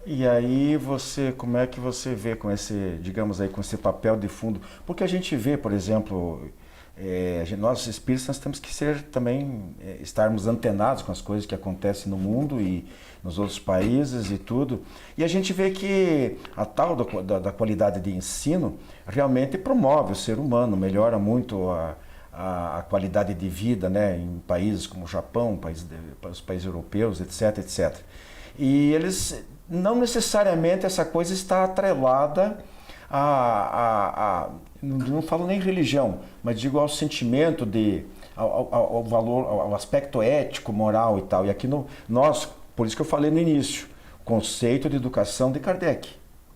E aí como é que você vê com esse, digamos aí, com esse papel de fundo? Porque a gente vê, por exemplo, nós espíritos nós temos que ser também, estarmos antenados com as coisas que acontecem no mundo e nos outros países e tudo. E a gente vê que a tal da qualidade de ensino realmente promove o ser humano, melhora muito a qualidade de vida, né, em países como o Japão, os países europeus, etc, etc. E eles, não necessariamente essa coisa está atrelada não falo nem religião, mas digo ao sentimento ao valor, ao aspecto ético, moral e tal. E aqui por isso que eu falei no início, o conceito de educação de Kardec,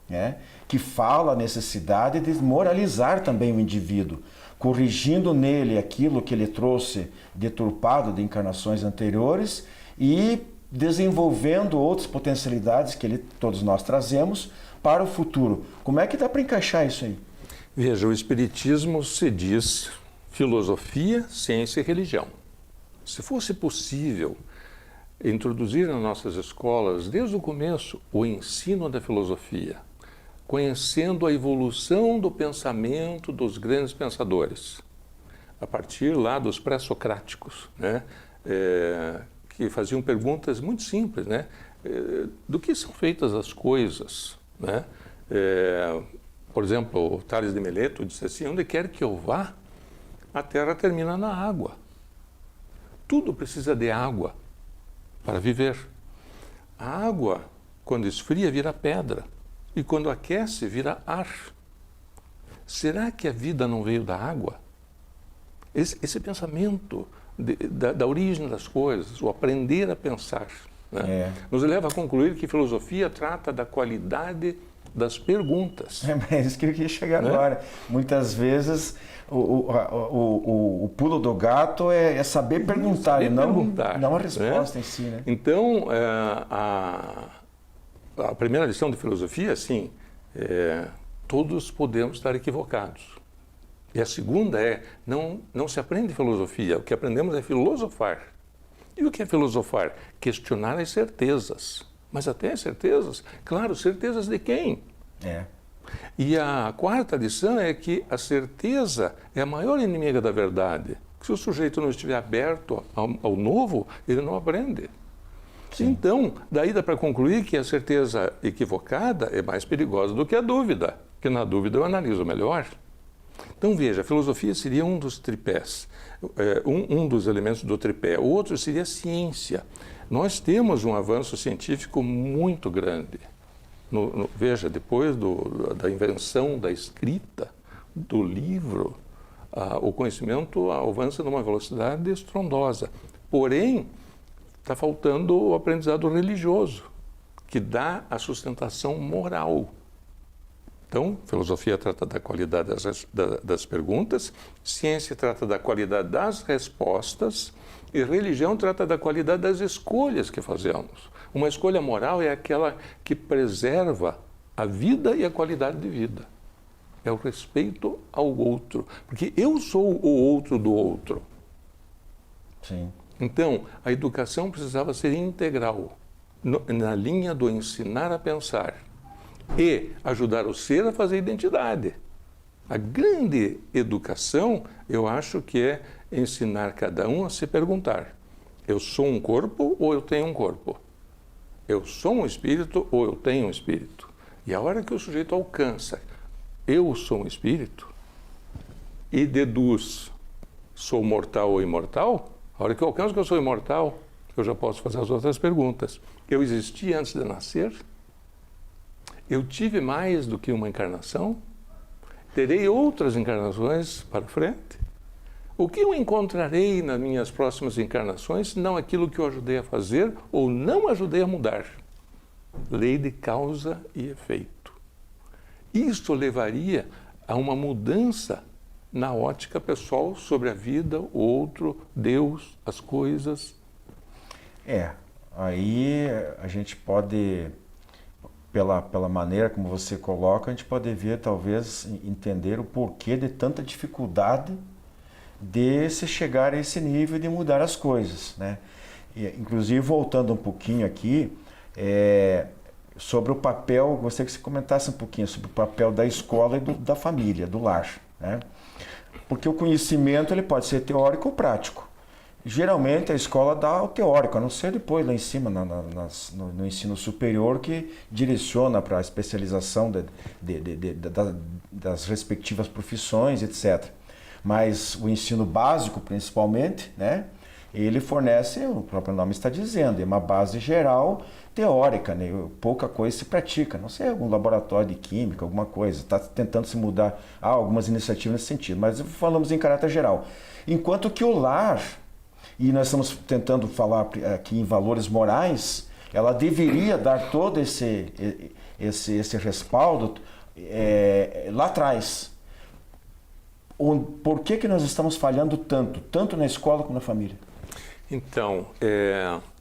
né? Que fala a necessidade de moralizar também o indivíduo, corrigindo nele aquilo que ele trouxe deturpado de encarnações anteriores e desenvolvendo outras potencialidades que todos nós trazemos para o futuro. Como é que dá para encaixar isso aí? Veja, o Espiritismo se diz filosofia, ciência e religião. Se fosse possível introduzir nas nossas escolas, desde o começo, o ensino da filosofia, conhecendo a evolução do pensamento dos grandes pensadores, a partir lá dos pré-socráticos, né? Que faziam perguntas muito simples, né? Do que são feitas as coisas, né? Por exemplo, Tales de Mileto disse assim: onde quer que eu vá, a terra termina na água. Tudo precisa de água para viver. A água, quando esfria, vira pedra. E quando aquece, vira ar. Será que a vida não veio da água? Esse pensamento da origem das coisas, o aprender a pensar, né? Nos leva a concluir que filosofia trata da qualidade das perguntas. É isso que eu queria chegar agora. Muitas vezes o pulo do gato é saber perguntar e não a resposta em si, né? Então, a primeira lição de filosofia, sim, todos podemos estar equivocados. E a segunda não se aprende filosofia, o que aprendemos é filosofar. E o que é filosofar? Questionar as certezas. Mas até as certezas, claro, certezas de quem? E a quarta lição é que a certeza é a maior inimiga da verdade. Se o sujeito não estiver aberto ao novo, ele não aprende. Sim. Então, daí dá para concluir que a certeza equivocada é mais perigosa do que a dúvida, porque na dúvida eu analiso melhor. Então, veja, a filosofia seria um dos tripés, um dos elementos do tripé. O outro seria a ciência. Nós temos um avanço científico muito grande. Veja, depois da invenção da escrita, do livro, o conhecimento avança numa velocidade estrondosa. Porém, está faltando o aprendizado religioso, que dá a sustentação moral. Então, filosofia trata da qualidade das perguntas, ciência trata da qualidade das respostas e religião trata da qualidade das escolhas que fazemos. Uma escolha moral é aquela que preserva a vida e a qualidade de vida. É o respeito ao outro, porque eu sou o outro do outro. Sim. Então, a educação precisava ser integral, na linha do ensinar a pensar e ajudar o ser a fazer identidade. A grande educação, eu acho que é ensinar cada um a se perguntar: eu sou um corpo ou eu tenho um corpo? Eu sou um espírito ou eu tenho um espírito? E a hora que o sujeito alcança, eu sou um espírito, e deduz, sou mortal ou imortal, a hora que eu alcanço que eu sou imortal, eu já posso fazer as outras perguntas. Eu existi antes de nascer? Eu tive mais do que uma encarnação? Terei outras encarnações para frente? O que eu encontrarei nas minhas próximas encarnações, se não aquilo que eu ajudei a fazer ou não ajudei a mudar? Lei de causa e efeito. Isso levaria a uma mudança na ótica pessoal sobre a vida, o outro, Deus, as coisas. Aí a gente pode, pela maneira como você coloca, a gente pode ver, talvez, entender o porquê de tanta dificuldade de se chegar a esse nível de mudar as coisas, né? E, inclusive, voltando um pouquinho aqui, sobre o papel, gostaria que você comentasse um pouquinho sobre o papel da escola e da família, do lar, né? Porque o conhecimento ele pode ser teórico ou prático. Geralmente a escola dá o teórico, a não ser depois lá em cima, no ensino superior, que direciona para a especialização das respectivas profissões, etc. Mas o ensino básico, principalmente, né, ele fornece, o próprio nome está dizendo, é uma base geral teórica, né, pouca coisa se pratica, não sei, algum laboratório de química, alguma coisa, está tentando se mudar, há algumas iniciativas nesse sentido, mas falamos em caráter geral. Enquanto que o lar, e nós estamos tentando falar aqui em valores morais, ela deveria dar todo esse respaldo lá atrás. Por que nós estamos falhando tanto na escola como na família? Então,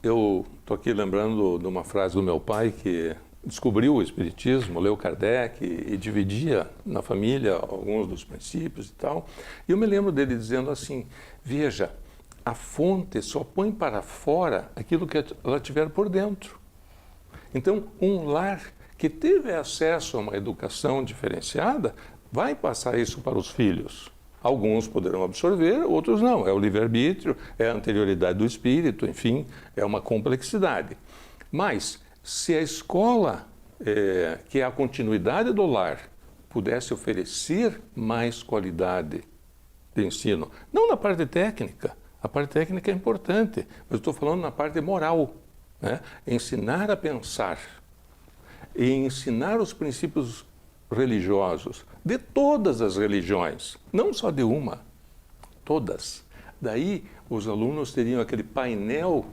eu estou aqui lembrando de uma frase do meu pai que descobriu o Espiritismo, leu Kardec e dividia na família alguns dos princípios e tal. E eu me lembro dele dizendo assim, veja, a fonte só põe para fora aquilo que ela tiver por dentro. Então, um lar que teve acesso a uma educação diferenciada vai passar isso para os filhos. Alguns poderão absorver, outros não. É o livre-arbítrio, é a anterioridade do espírito, enfim, é uma complexidade. Mas, se a escola, que é a continuidade do lar, pudesse oferecer mais qualidade de ensino, não na parte técnica, a parte técnica é importante, mas eu estou falando na parte moral, né? Ensinar a pensar e ensinar os princípios religiosos de todas as religiões, não só de uma, todas. Daí os alunos teriam aquele painel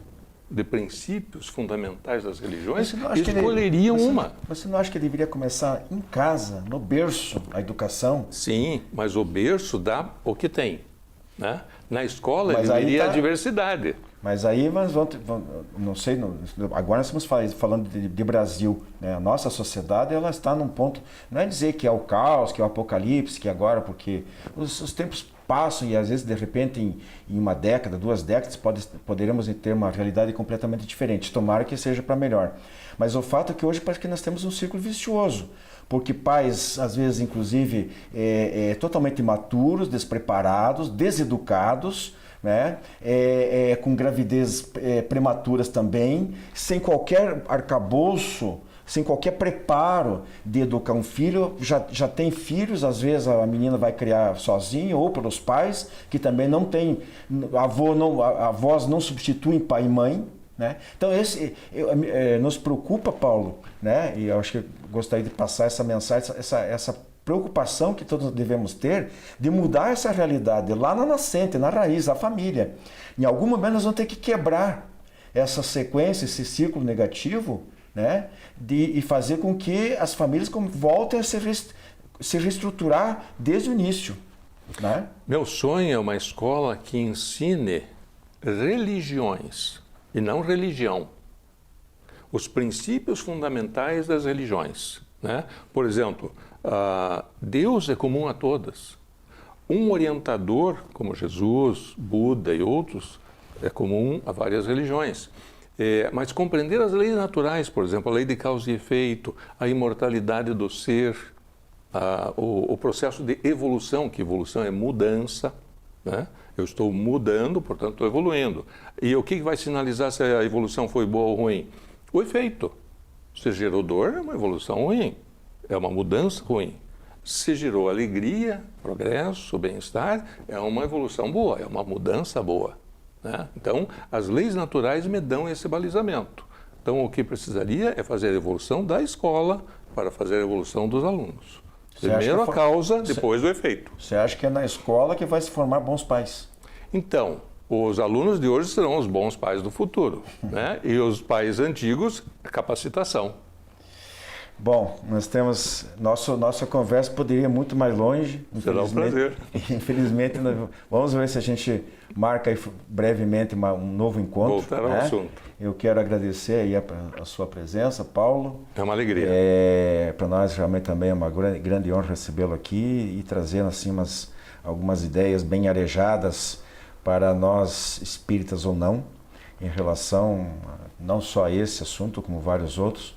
de princípios fundamentais das religiões e escolheriam uma. Você não acha que deveria começar em casa, no berço, a educação? Sim, mas o berço dá o que tem, né? Na escola ele teria a diversidade. Mas aí nós vamos, não sei, agora nós estamos falando de Brasil, né? A nossa sociedade ela está num ponto, não é dizer que é o caos, que é o apocalipse, que agora, porque os tempos passam e às vezes de repente em uma década, 2 décadas poderemos ter uma realidade completamente diferente. Tomara que seja para melhor. Mas o fato é que hoje parece que nós temos um círculo vicioso, porque pais às vezes inclusive totalmente imaturos, despreparados, deseducados, né? Com gravidez prematuras também, sem qualquer arcabouço, sem qualquer preparo de educar um filho, já tem filhos, às vezes a menina vai criar sozinha ou pelos pais, que também não tem, avós não substituem pai e mãe, né? Então nos preocupa, Paulo, né? E eu acho que eu gostaria de passar essa mensagem, essa preocupação que todos devemos ter de mudar essa realidade lá na nascente, na raiz, a família. Em algum momento nós vamos ter que quebrar essa sequência, esse ciclo negativo, né? E fazer com que as famílias voltem a se reestruturar desde o início, né? Meu sonho é uma escola que ensine religiões e não religião. Os princípios fundamentais das religiões, né? Por exemplo, Deus é comum a todas. Um orientador, como Jesus, Buda e outros, é comum a várias religiões. Mas compreender as leis naturais, por exemplo, a lei de causa e efeito, a imortalidade do ser, o processo de evolução, que evolução é mudança, né? Eu estou mudando, portanto estou evoluindo. E o que vai sinalizar se a evolução foi boa ou ruim? O efeito. Se gerou dor, é uma evolução ruim. É uma mudança ruim. Se gerou alegria, progresso, bem-estar, é uma evolução boa, é uma mudança boa, né? Então, as leis naturais me dão esse balizamento. Então, o que precisaria é fazer a evolução da escola para fazer a evolução dos alunos. Primeiro a causa, depois o efeito. Você acha que é na escola que vai se formar bons pais? Então, os alunos de hoje serão os bons pais do futuro, né? E os pais antigos, a capacitação. Bom, nós temos... Nossa conversa poderia ir muito mais longe. Será um prazer. Infelizmente, vamos ver se a gente marca aí brevemente um novo encontro. Voltar ao assunto. Eu quero agradecer aí a sua presença, Paulo. É uma alegria. Para nós realmente também é uma grande honra recebê-lo aqui e trazendo assim algumas ideias bem arejadas para nós espíritas ou não, em relação não só a esse assunto, como vários outros,